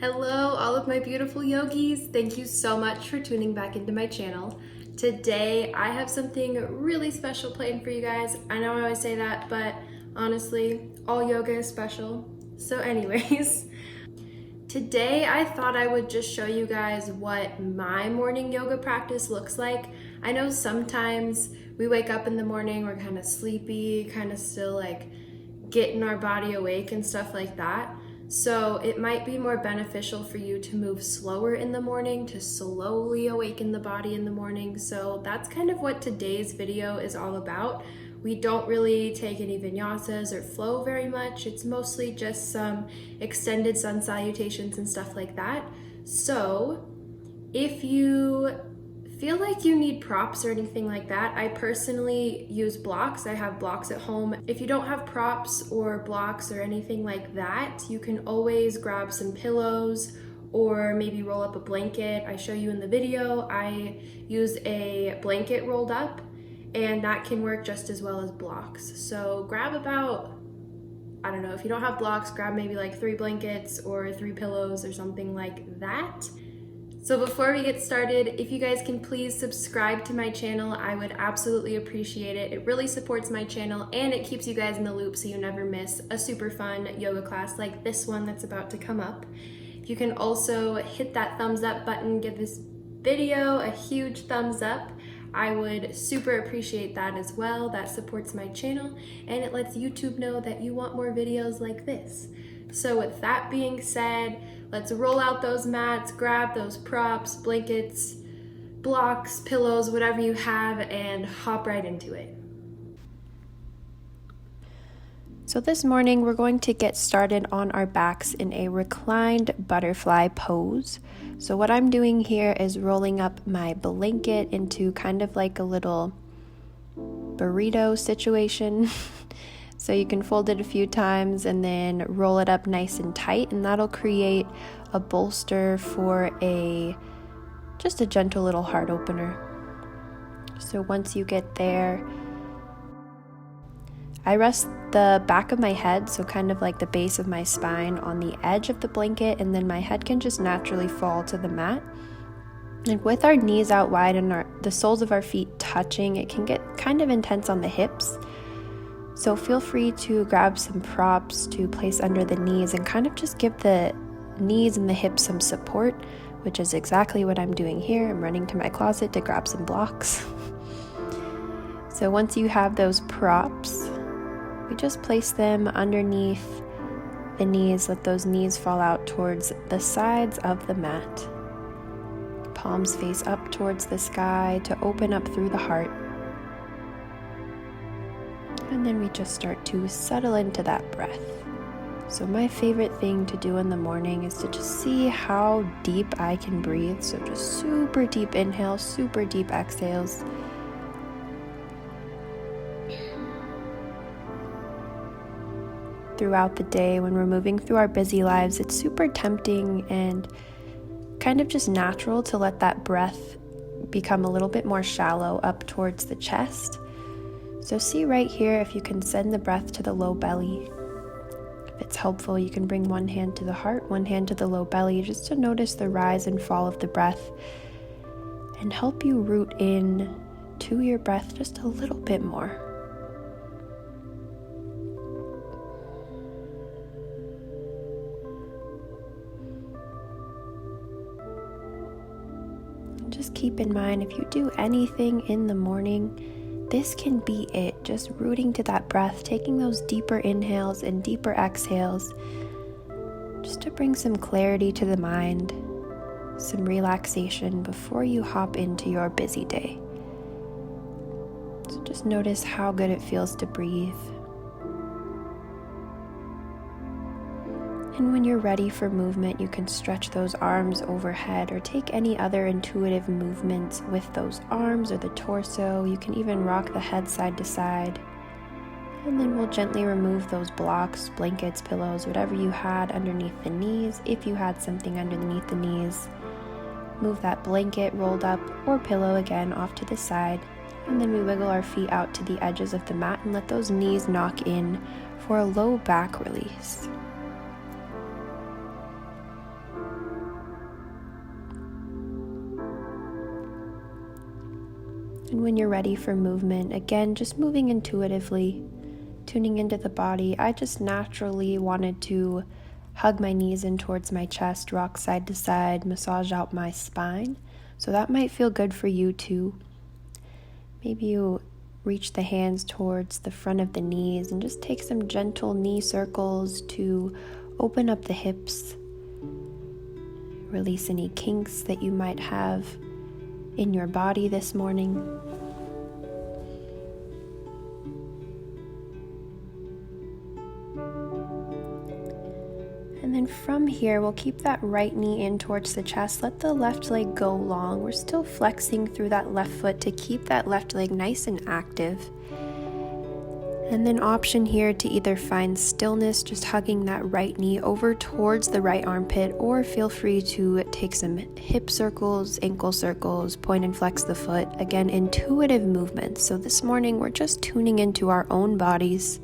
Hello, all of my beautiful yogis. Thank you so much for tuning back into my channel. Today, I have something really special planned for you guys. I know I always say that, but honestly, all yoga is special. So anyways, today I thought I would just show you guys what my morning yoga practice looks like. I know sometimes we wake up in the morning, we're kind of sleepy, kind of still like getting our body awake and stuff like that. So it might be more beneficial for you to move slower in the morning, to slowly awaken the body in the morning. So that's kind of what today's video is all about. We don't really take any vinyasas or flow very much. It's mostly just some extended sun salutations and stuff like that. So if you feel like you need props or anything like that, I personally use blocks. I have blocks at home. If you don't have props or blocks or anything like that, you can always grab some pillows or maybe roll up a blanket. I show you in the video, I use a blanket rolled up and that can work just as well as blocks. So grab about, I don't know, if you don't have blocks, grab maybe like 3 blankets or 3 pillows or something like that. So before we get started, if you guys can please subscribe to my channel, I would absolutely appreciate it. It really supports my channel and it keeps you guys in the loop so you never miss a super fun yoga class like this one that's about to come up. You can also hit that thumbs up button, give this video a huge thumbs up. I would super appreciate that as well. That supports my channel and it lets YouTube know that you want more videos like this. So with that being said, let's roll out those mats, grab those props, blankets, blocks, pillows, whatever you have, and hop right into it. So this morning we're going to get started on our backs in a reclined butterfly pose. So what I'm doing here is rolling up my blanket into kind of like a little burrito situation. So you can fold it a few times and then roll it up nice and tight, and that'll create a bolster for just a gentle little heart opener. So once you get there, I rest the back of my head, so kind of like the base of my spine, on the edge of the blanket, and then my head can just naturally fall to the mat. And with our knees out wide and the soles of our feet touching, it can get kind of intense on the hips. So feel free to grab some props to place under the knees and kind of just give the knees and the hips some support, which is exactly what I'm doing here. I'm running to my closet to grab some blocks. So once you have those props, we just place them underneath the knees. Let those knees fall out towards the sides of the mat. Palms face up towards the sky to open up through the heart. And then we just start to settle into that breath. So my favorite thing to do in the morning is to just see how deep I can breathe. So just super deep inhales, super deep exhales. Throughout the day, when we're moving through our busy lives, it's super tempting and kind of just natural to let that breath become a little bit more shallow up towards the chest. So see right here if you can send the breath to the low belly. If it's helpful, you can bring one hand to the heart, one hand to the low belly, just to notice the rise and fall of the breath and help you root in to your breath just a little bit more. And just keep in mind, if you do anything in the morning, this can be it, just rooting to that breath, taking those deeper inhales and deeper exhales, just to bring some clarity to the mind, some relaxation before you hop into your busy day. So just notice how good it feels to breathe. And when you're ready for movement, you can stretch those arms overhead or take any other intuitive movements with those arms or the torso. You can even rock the head side to side. And then we'll gently remove those blocks, blankets, pillows, whatever you had underneath the knees. If you had something underneath the knees, move that blanket rolled up or pillow again off to the side. And then we wiggle our feet out to the edges of the mat and let those knees knock in for a low back release. And when you're ready for movement, again, just moving intuitively, tuning into the body. I just naturally wanted to hug my knees in towards my chest, rock side to side, massage out my spine. So that might feel good for you too. Maybe you reach the hands towards the front of the knees and just take some gentle knee circles to open up the hips. Release any kinks that you might have in your body this morning. And then from here, we'll keep that right knee in towards the chest. Let the left leg go long. We're still flexing through that left foot to keep that left leg nice and active. And then option here to either find stillness, just hugging that right knee over towards the right armpit, or feel free to take some hip circles, ankle circles, point and flex the foot. Again, intuitive movements. So this morning, we're just tuning into our own bodies.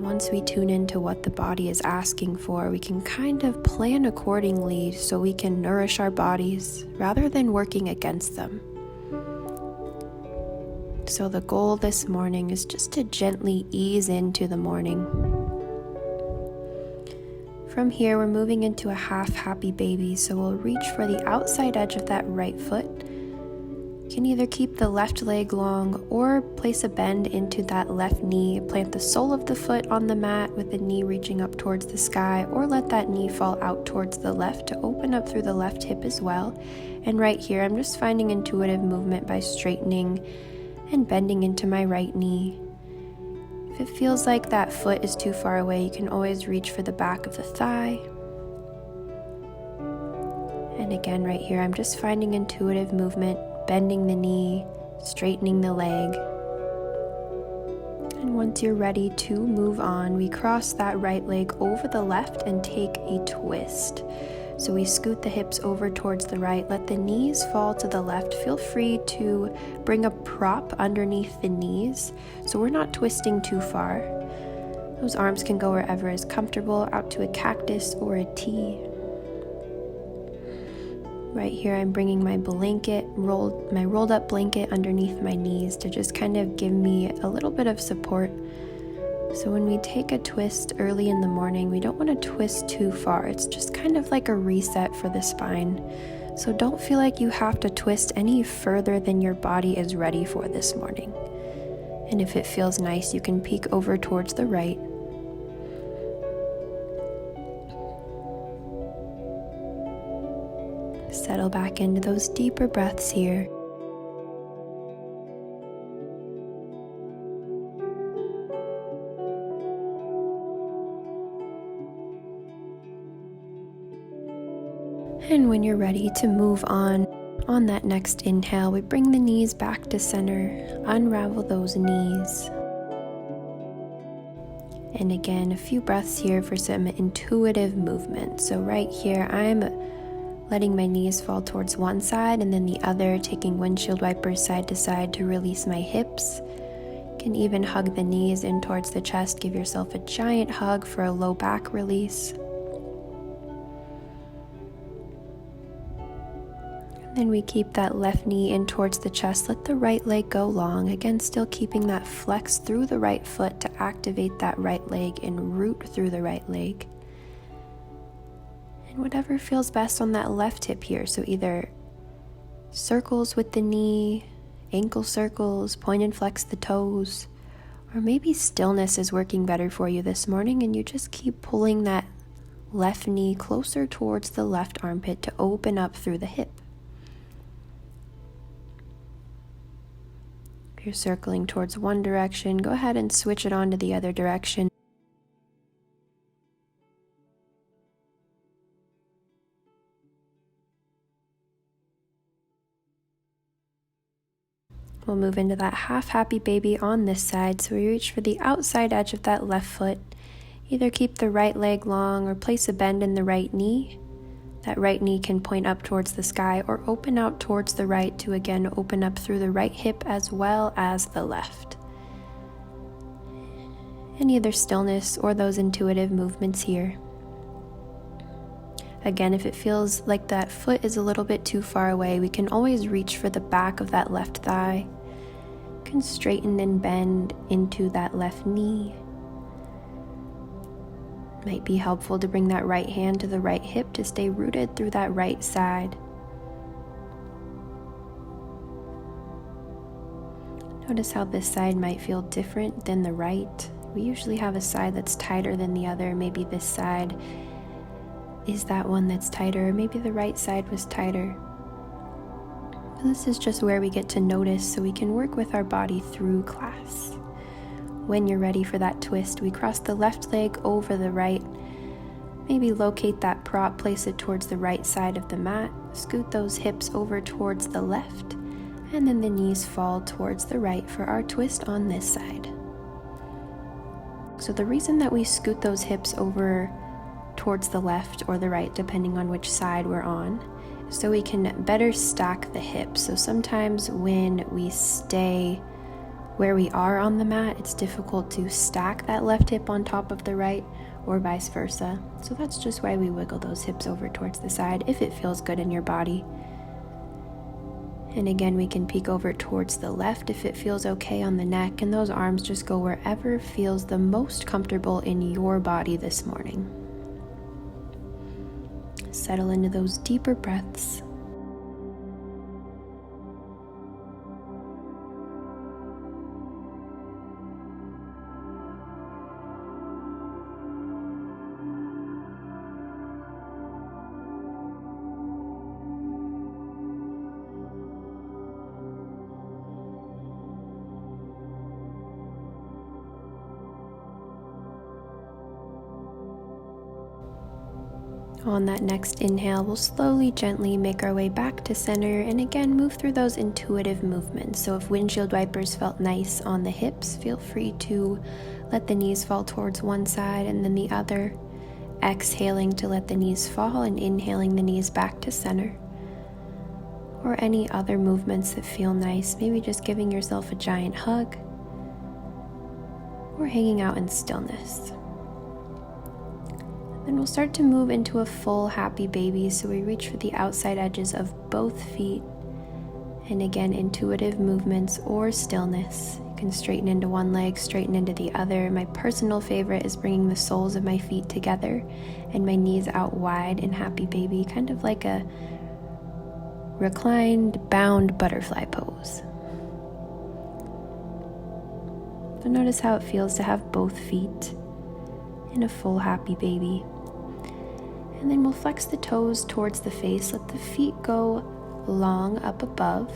Once we tune into what the body is asking for, we can kind of plan accordingly so we can nourish our bodies rather than working against them. So the goal this morning is just to gently ease into the morning. From here, we're moving into a half happy baby, so we'll reach for the outside edge of that right foot. You can either keep the left leg long or place a bend into that left knee. Plant the sole of the foot on the mat with the knee reaching up towards the sky, or let that knee fall out towards the left to open up through the left hip as well. And right here, I'm just finding intuitive movement by straightening and bending into my right knee. If it feels like that foot is too far away, you can always reach for the back of the thigh. And again, right here, I'm just finding intuitive movement, bending the knee, straightening the leg. And once you're ready to move on, we cross that right leg over the left and take a twist. So we scoot the hips over towards the right, let the knees fall to the left. Feel free to bring a prop underneath the knees so we're not twisting too far. Those arms can go wherever is comfortable, out to a cactus or a T. Right here, I'm bringing my rolled up blanket underneath my knees to just kind of give me a little bit of support. So when we take a twist early in the morning, we don't want to twist too far. It's just kind of like a reset for the spine. So don't feel like you have to twist any further than your body is ready for this morning. And if it feels nice, you can peek over towards the right. Settle back into those deeper breaths here. And when you're ready to move on that next inhale, we bring the knees back to center, unravel those knees. And again, a few breaths here for some intuitive movement. So right here, I'm letting my knees fall towards one side and then the other, taking windshield wipers side to side to release my hips. You can even hug the knees in towards the chest, give yourself a giant hug for a low back release. Then we keep that left knee in towards the chest, let the right leg go long. Again, still keeping that flex through the right foot to activate that right leg and root through the right leg. And whatever feels best on that left hip here. So either circles with the knee, ankle circles, point and flex the toes, or maybe stillness is working better for you this morning and you just keep pulling that left knee closer towards the left armpit to open up through the hip. If you're circling towards one direction, go ahead and switch it on to the other direction. We'll move into that half happy baby on this side. So we reach for the outside edge of that left foot. Either keep the right leg long or place a bend in the right knee. That right knee can point up towards the sky or open out towards the right to again open up through the right hip as well as the left. And either stillness or those intuitive movements here. Again, if it feels like that foot is a little bit too far away, we can always reach for the back of that left thigh. You can straighten and bend into that left knee. Might be helpful to bring that right hand to the right hip to stay rooted through that right side. Notice how this side might feel different than the right. We usually have a side that's tighter than the other. Maybe this side is that one that's tighter, or maybe the right side was tighter. This is just where we get to notice so we can work with our body through class. When you're ready for that twist, we cross the left leg over the right. Maybe locate that prop, place it towards the right side of the mat, scoot those hips over towards the left, and then the knees fall towards the right for our twist on this side. So the reason that we scoot those hips over towards the left or the right, depending on which side we're on, is so we can better stack the hips. So sometimes when we stay where we are on the mat, it's difficult to stack that left hip on top of the right, or vice versa. So that's just why we wiggle those hips over towards the side if it feels good in your body. And again, we can peek over towards the left if it feels okay on the neck, and those arms just go wherever feels the most comfortable in your body this morning. Settle into those deeper breaths. On that next inhale, we'll slowly, gently make our way back to center, and again move through those intuitive movements. So if windshield wipers felt nice on the hips, feel free to let the knees fall towards one side and then the other, exhaling to let the knees fall and inhaling the knees back to center. Or any other movements that feel nice, maybe just giving yourself a giant hug or hanging out in stillness. Then we'll start to move into a full happy baby, so we reach for the outside edges of both feet. And again, intuitive movements or stillness. You can straighten into one leg, straighten into the other. My personal favorite is bringing the soles of my feet together and my knees out wide in happy baby, kind of like a reclined, bound butterfly pose. So notice how it feels to have both feet in a full happy baby. And then we'll flex the toes towards the face, let the feet go long up above.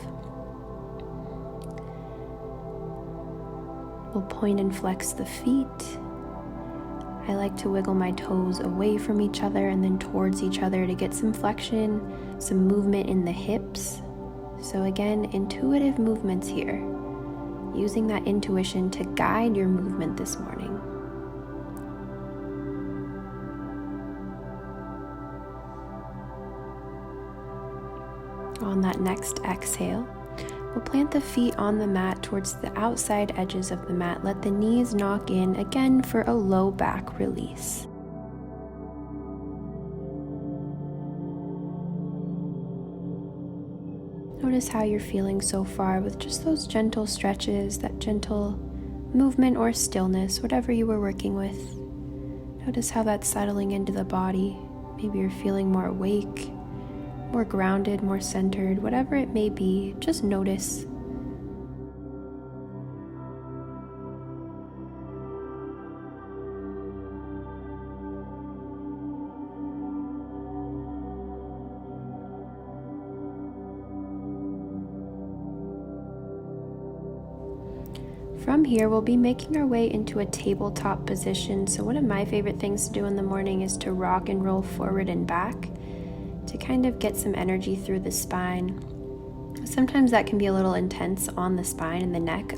We'll point and flex the feet. I like to wiggle my toes away from each other and then towards each other to get some flexion, some movement in the hips. So again, intuitive movements here, using that intuition to guide your movement this morning. On that next exhale, we'll plant the feet on the mat towards the outside edges of the mat. Let the knees knock in again for a low back release. Notice how you're feeling so far with just those gentle stretches, that gentle movement or stillness, whatever you were working with. Notice how that's settling into the body. Maybe you're feeling more awake, more grounded, more centered, whatever it may be, just notice. From here, we'll be making our way into a tabletop position. So one of my favorite things to do in the morning is to rock and roll forward and back, to kind of get some energy through the spine. Sometimes that can be a little intense on the spine and the neck,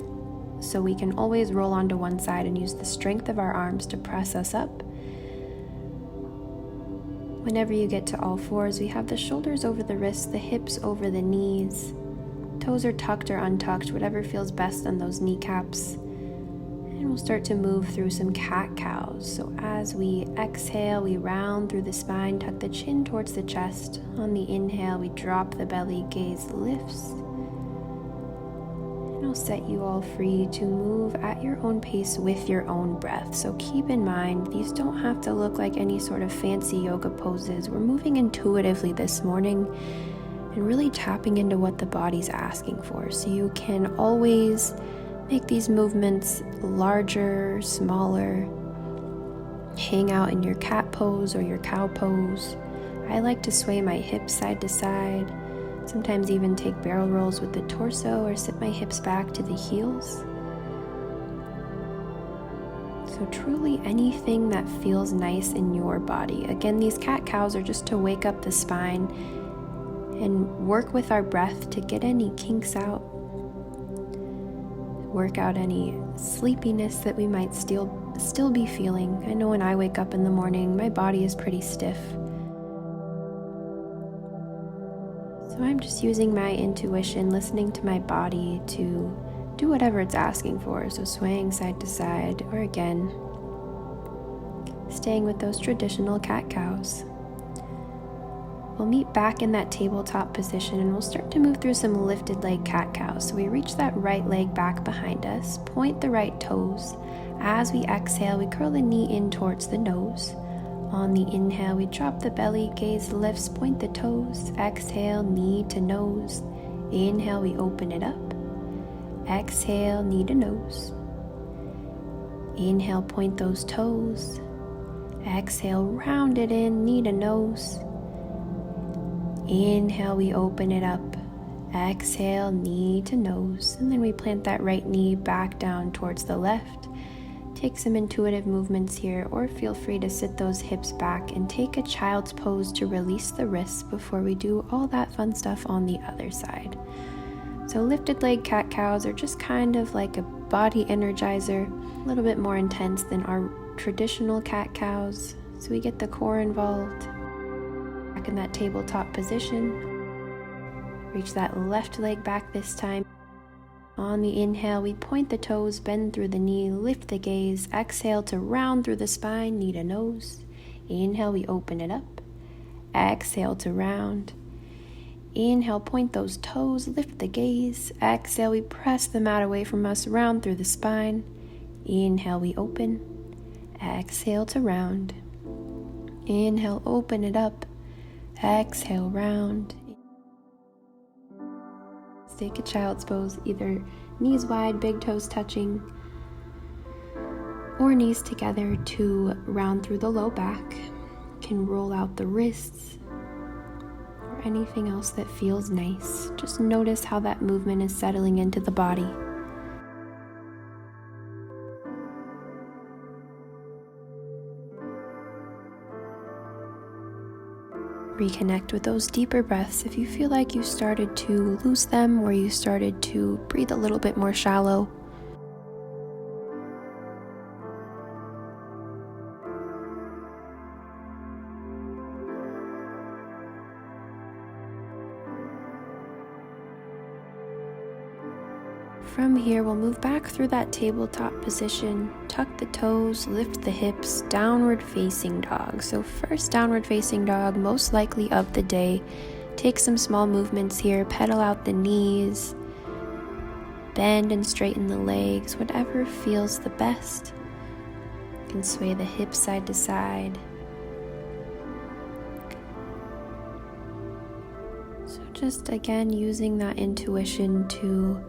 so we can always roll onto one side and use the strength of our arms to press us up. Whenever you get to all fours, we have the shoulders over the wrists, the hips over the knees. Toes are tucked or untucked, whatever feels best on those kneecaps. And we'll start to move through some cat-cows. So as we exhale, we round through the spine, tuck the chin towards the chest. On the inhale, we drop the belly, gaze lifts. And I'll set you all free to move at your own pace with your own breath. So keep in mind, these don't have to look like any sort of fancy yoga poses. We're moving intuitively this morning and really tapping into what the body's asking for. So you can always make these movements larger, smaller, hang out in your cat pose or your cow pose. I like to sway my hips side to side, sometimes even take barrel rolls with the torso or sit my hips back to the heels. So truly anything that feels nice in your body. Again, these cat-cows are just to wake up the spine and work with our breath to get any kinks out, work out any sleepiness that we might still be feeling. I know when I wake up in the morning, my body is pretty stiff. So I'm just using my intuition, listening to my body to do whatever it's asking for. So swaying side to side, or again, staying with those traditional cat-cows. We'll meet back in that tabletop position and we'll start to move through some lifted leg cat-cows. So we reach that right leg back behind us, point the right toes. As we exhale, we curl the knee in towards the nose. On the inhale, we drop the belly, gaze lifts, point the toes. Exhale, knee to nose. Inhale, we open it up. Exhale, knee to nose. Inhale, point those toes. Exhale, round it in, knee to nose. Inhale, we open it up. Exhale, knee to nose. And then we plant that right knee back down towards the left. Take some intuitive movements here, or feel free to sit those hips back and take a child's pose to release the wrists before we do all that fun stuff on the other side. So lifted leg cat-cows are just kind of like a body energizer, a little bit more intense than our traditional cat-cows. So we get the core involved. Back in that tabletop position. Reach that left leg back this time. On the inhale, we point the toes, bend through the knee, lift the gaze. Exhale to round through the spine, knee to nose. Inhale, we open it up. Exhale to round. Inhale, point those toes, lift the gaze. Exhale, we press the mat away from us, round through the spine. Inhale, we open. Exhale to round. Inhale, open it up. Exhale, round. Take a child's pose, either knees wide, big toes touching, or knees together to round through the low back. You can roll out the wrists or anything else that feels nice. Just notice how that movement is settling into the body. Reconnect with those deeper breaths. If you feel like you started to lose them or you started to breathe a little bit more shallow, from here, we'll move back through that tabletop position, tuck the toes, lift the hips, downward facing dog. So first downward facing dog, most likely of the day. Take some small movements here, pedal out the knees, bend and straighten the legs, whatever feels the best. You can sway the hips side to side. So just again, using that intuition to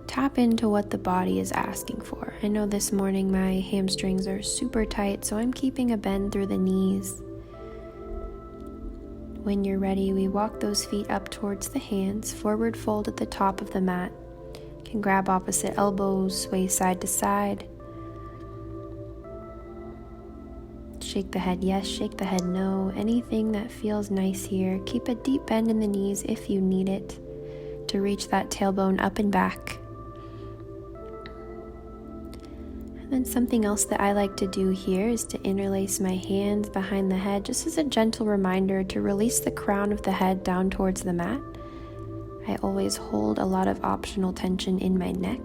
tap into what the body is asking for. I know this morning my hamstrings are super tight, so I'm keeping a bend through the knees. When you're ready, we walk those feet up towards the hands, forward fold at the top of the mat. You can grab opposite elbows, sway side to side. Shake the head yes, shake the head no. Anything that feels nice here. Keep a deep bend in the knees if you need it to reach that tailbone up and back. And then something else that I like to do here is to interlace my hands behind the head, just as a gentle reminder to release the crown of the head down towards the mat. I always hold a lot of optional tension in my neck.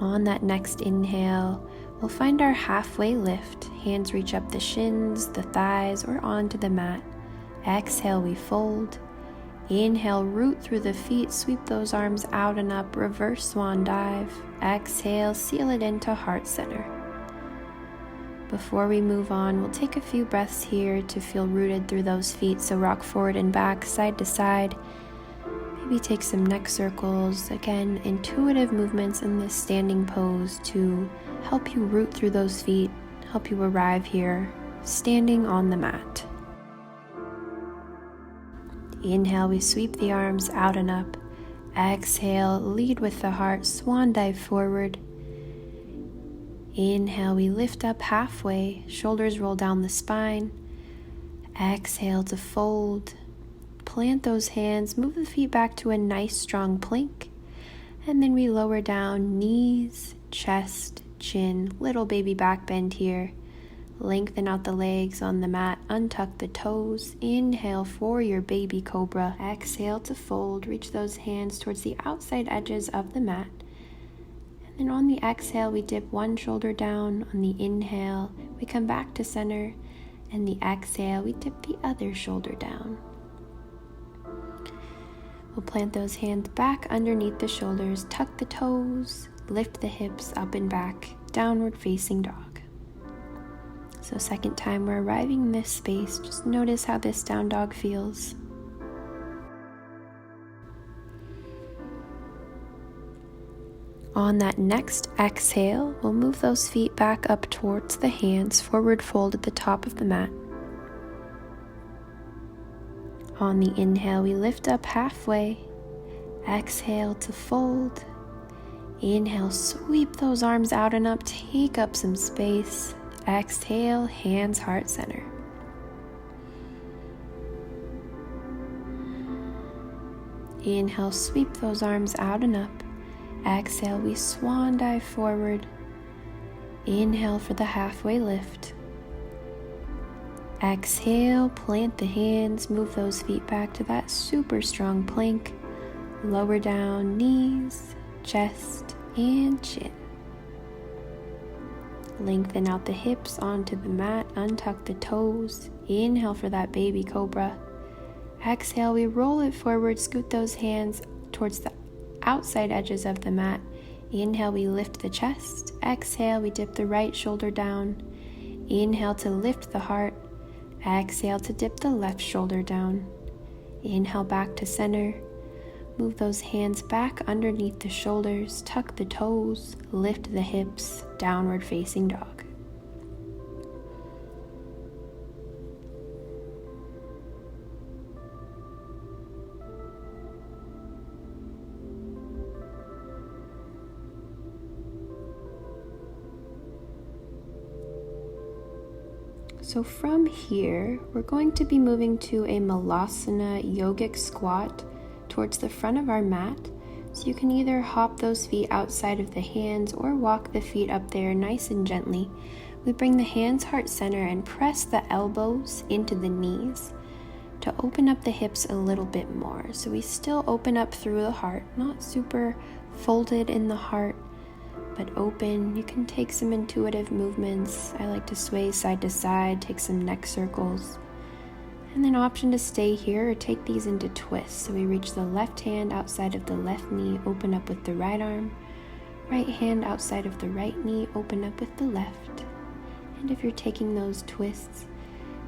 On that next inhale, we'll find our halfway lift. Hands reach up the shins, the thighs, or onto the mat. Exhale, we fold. Inhale, root through the feet, sweep those arms out and up, reverse swan dive. Exhale, seal it into heart center. Before we move on, we'll take a few breaths here to feel rooted through those feet. So rock forward and back, side to side. Maybe take some neck circles. Again, intuitive movements in this standing pose to help you root through those feet, help you arrive here, standing on the mat. Inhale, we sweep the arms out and up. Exhale, lead with the heart, swan dive forward. Inhale, we lift up halfway, shoulders roll down the spine. Exhale to fold. Plant those hands, move the feet back to a nice strong plank. And then we lower down, knees, chest, chin, little baby back bend here. Lengthen out the legs on the mat, untuck the toes. Inhale for your baby cobra. Exhale to fold, reach those hands towards the outside edges of the mat. And then on the exhale, we dip one shoulder down. On the inhale, we come back to center. And the exhale, we dip the other shoulder down. We'll plant those hands back underneath the shoulders, tuck the toes, lift the hips up and back, downward facing dog. So second time we're arriving in this space, just notice how this down dog feels. On that next exhale, we'll move those feet back up towards the hands, forward fold at the top of the mat. On the inhale, we lift up halfway. Exhale to fold. Inhale, sweep those arms out and up, take up some space. Exhale, hands heart center. Inhale, sweep those arms out and up. Exhale, we swan dive forward. Inhale for the halfway lift. Exhale, plant the hands, move those feet back to that super strong plank. Lower down, knees, chest, and chin. Lengthen out the hips onto the mat, untuck the toes. Inhale for that baby cobra. Exhale, we roll it forward, scoot those hands towards the outside edges of the mat. Inhale, we lift the chest. Exhale, we dip the right shoulder down. Inhale to lift the heart. Exhale to dip the left shoulder down. Inhale back to center. Move those hands back underneath the shoulders, tuck the toes, lift the hips, downward facing dog. So from here, we're going to be moving to a malasana yogic squat towards the front of our mat. So you can either hop those feet outside of the hands or walk the feet up there nice and gently. We bring the hands heart center and press the elbows into the knees to open up the hips a little bit more. So we still open up through the heart, not super folded in the heart, but open. You can take some intuitive movements. I like to sway side to side, take some neck circles. And then option to stay here or take these into twists. So we reach the left hand outside of the left knee, open up with the right arm. Right hand outside of the right knee, open up with the left. And if you're taking those twists,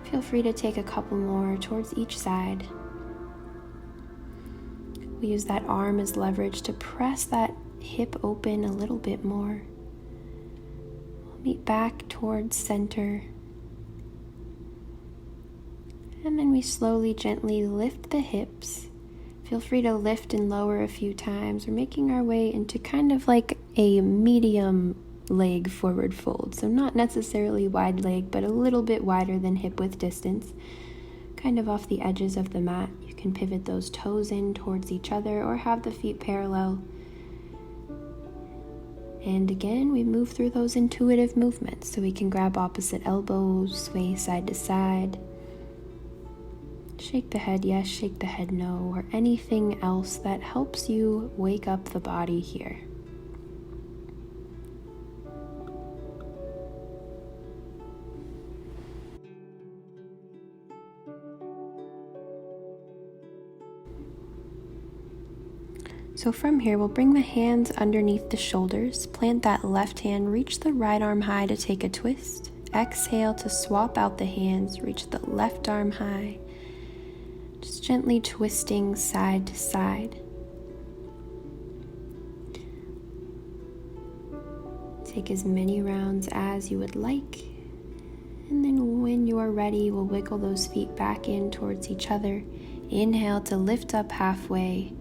feel free to take a couple more towards each side. We use that arm as leverage to press that hip open a little bit more. We'll meet back towards center. And then we slowly, gently lift the hips. Feel free to lift and lower a few times. We're making our way into kind of like a medium leg forward fold. So not necessarily wide leg, but a little bit wider than hip width distance. Kind of off the edges of the mat. You can pivot those toes in towards each other or have the feet parallel. And again, we move through those intuitive movements. So we can grab opposite elbows, sway side to side. Shake the head yes, shake the head no, or anything else that helps you wake up the body here. So from here, we'll bring the hands underneath the shoulders, plant that left hand, reach the right arm high to take a twist. Exhale to swap out the hands, reach the left arm high, just gently twisting side to side. Take as many rounds as you would like. And then when you are ready, we'll wiggle those feet back in towards each other. Inhale to lift up halfway.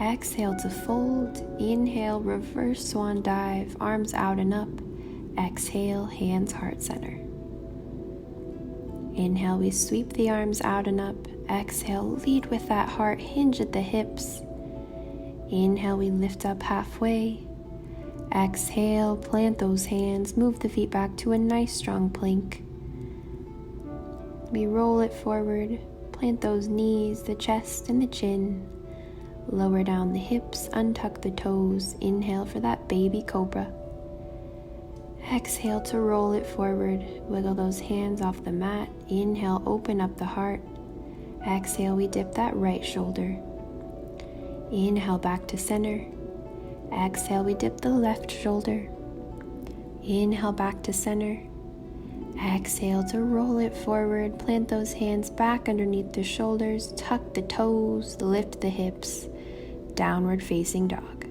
Exhale to fold. Inhale, reverse swan dive, arms out and up. Exhale, hands heart center. Inhale, we sweep the arms out and up. Exhale, lead with that heart, hinge at the hips. Inhale, we lift up halfway. Exhale, plant those hands, move the feet back to a nice strong plank. We roll it forward, plant those knees, the chest and the chin. Lower down the hips, untuck the toes. Inhale for that baby cobra. Exhale to roll it forward, wiggle those hands off the mat. Inhale, open up the heart. Exhale, we dip that right shoulder. Inhale, back to center. Exhale, we dip the left shoulder. Inhale, back to center. Exhale to roll it forward, plant those hands back underneath the shoulders, tuck the toes, lift the hips, downward facing dog.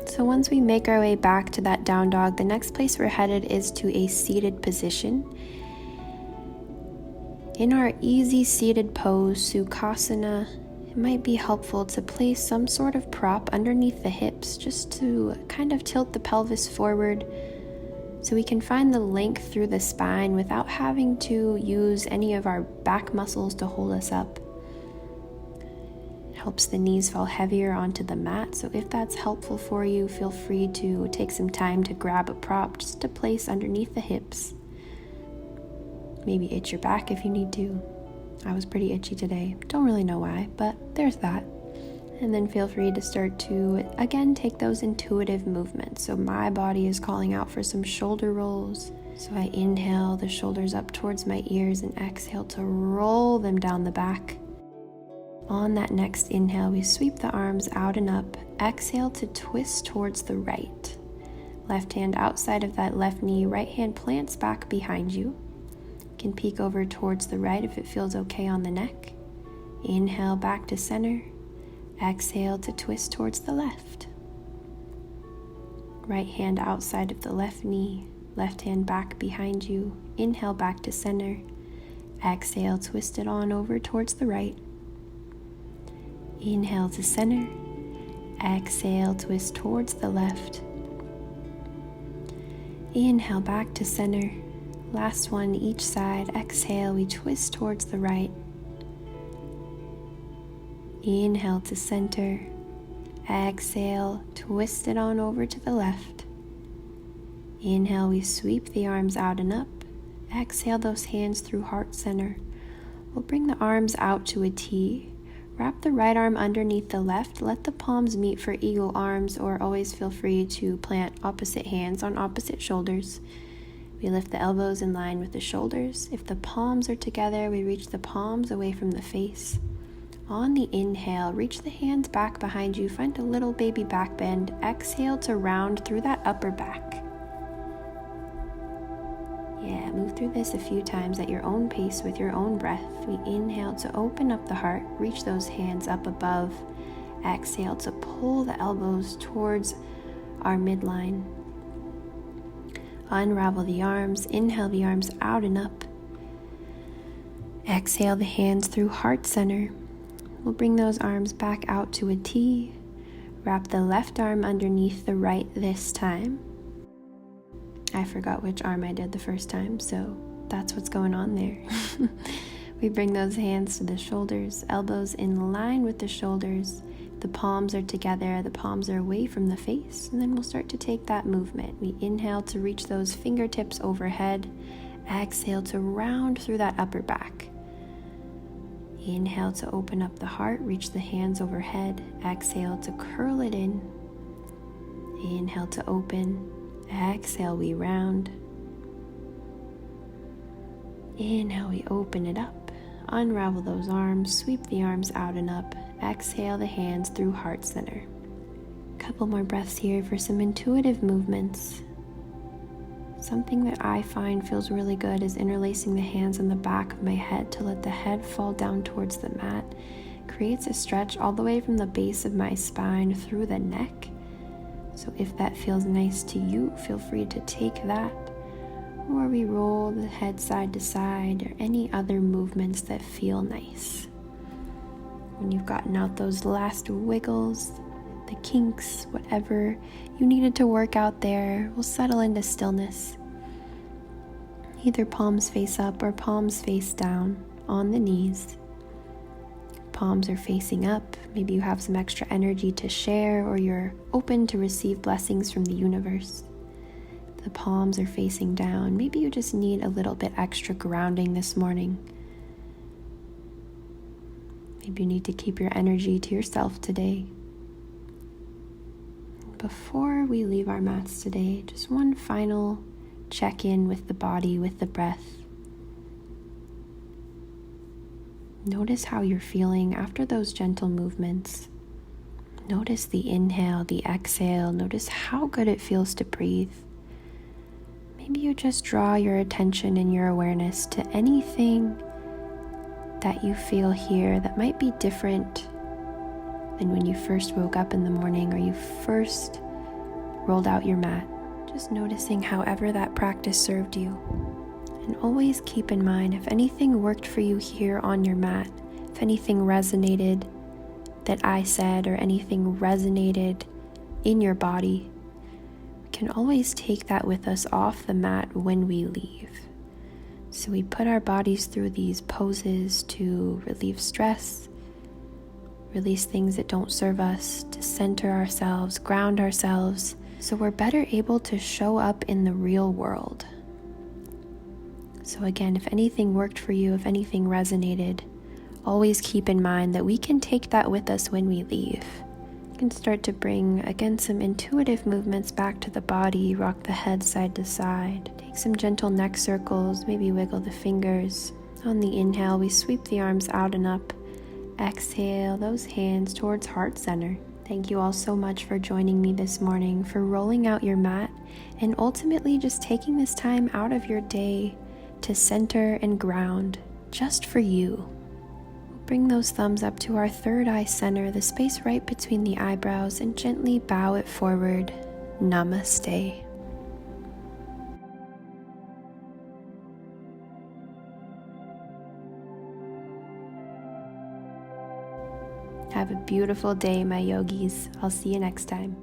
So once we make our way back to that down dog, the next place we're headed is to a seated position. In our easy seated pose, Sukhasana, it might be helpful to place some sort of prop underneath the hips just to kind of tilt the pelvis forward so we can find the length through the spine without having to use any of our back muscles to hold us up. It helps the knees fall heavier onto the mat, so if that's helpful for you, feel free to take some time to grab a prop just to place underneath the hips. Maybe itch your back if you need to. I was pretty itchy today. Don't really know why, but there's that. And then feel free to start to, again, take those intuitive movements. So my body is calling out for some shoulder rolls. So I inhale the shoulders up towards my ears and exhale to roll them down the back. On that next inhale, we sweep the arms out and up. Exhale to twist towards the right. Left hand outside of that left knee, right hand plants back behind you. Can peek over towards the right if it feels okay on the neck. Inhale back to center. Exhale to twist towards the left. Right hand outside of the left knee, left hand back behind you. Inhale back to center. Exhale, twist it on over towards the right. Inhale to center. Exhale, twist towards the left. Inhale back to center. Last one, each side. Exhale, we twist towards the right. Inhale to center. Exhale, twist it on over to the left. Inhale, we sweep the arms out and up. Exhale those hands through heart center. We'll bring the arms out to a T. Wrap the right arm underneath the left. Let the palms meet for eagle arms, or always feel free to plant opposite hands on opposite shoulders. We lift the elbows in line with the shoulders. If the palms are together, we reach the palms away from the face. On the inhale, reach the hands back behind you. Find a little baby back bend. Exhale to round through that upper back. Yeah, move through this a few times at your own pace with your own breath. We inhale to open up the heart. Reach those hands up above. Exhale to pull the elbows towards our midline. Unravel the arms. Inhale the arms out and up. Exhale the hands through heart center. We'll bring those arms back out to a T. Wrap the left arm underneath the right this time. I forgot which arm I did the first time, so that's what's going on there. We bring those hands to the shoulders, elbows in line with the shoulders. The palms are together, the palms are away from the face, and then we'll start to take that movement. We inhale to reach those fingertips overhead. Exhale to round through that upper back. Inhale to open up the heart, reach the hands overhead. Exhale to curl it in. Inhale to open. Exhale, we round. Inhale, we open it up. Unravel those arms, sweep the arms out and up. Exhale the hands through heart center. Couple more breaths here for some intuitive movements. Something that I find feels really good is interlacing the hands on the back of my head to let the head fall down towards the mat. Creates a stretch all the way from the base of my spine through the neck. So if that feels nice to you, feel free to take that. Or we roll the head side to side, or any other movements that feel nice. When you've gotten out those last wiggles, the kinks, whatever you needed to work out there, will settle into stillness. Either palms face up or palms face down on the knees. Palms are facing up. Maybe you have some extra energy to share, or you're open to receive blessings from the universe. The palms are facing down. Maybe you just need a little bit extra grounding this morning. Maybe you need to keep your energy to yourself today. Before we leave our mats today, just one final check-in with the body, with the breath. Notice how you're feeling after those gentle movements. Notice the inhale, the exhale. Notice how good it feels to breathe. Maybe you just draw your attention and your awareness to anything that you feel here that might be different than when you first woke up in the morning or you first rolled out your mat. Just noticing however that practice served you. And always keep in mind, if anything worked for you here on your mat, if anything resonated that I said or anything resonated in your body, we can always take that with us off the mat when we leave. So we put our bodies through these poses to relieve stress, release things that don't serve us, to center ourselves, ground ourselves, so we're better able to show up in the real world. So again, if anything worked for you, if anything resonated, always keep in mind that we can take that with us when we leave. You can start to bring, again, some intuitive movements back to the body, rock the head side to side, take some gentle neck circles, maybe wiggle the fingers. On the inhale, we sweep the arms out and up. Exhale those hands towards heart center. Thank you all so much for joining me this morning, for rolling out your mat, and ultimately just taking this time out of your day to center and ground just for you. Bring those thumbs up to our third eye center, the space right between the eyebrows, and gently bow it forward. Namaste. Have a beautiful day, my yogis. I'll see you next time.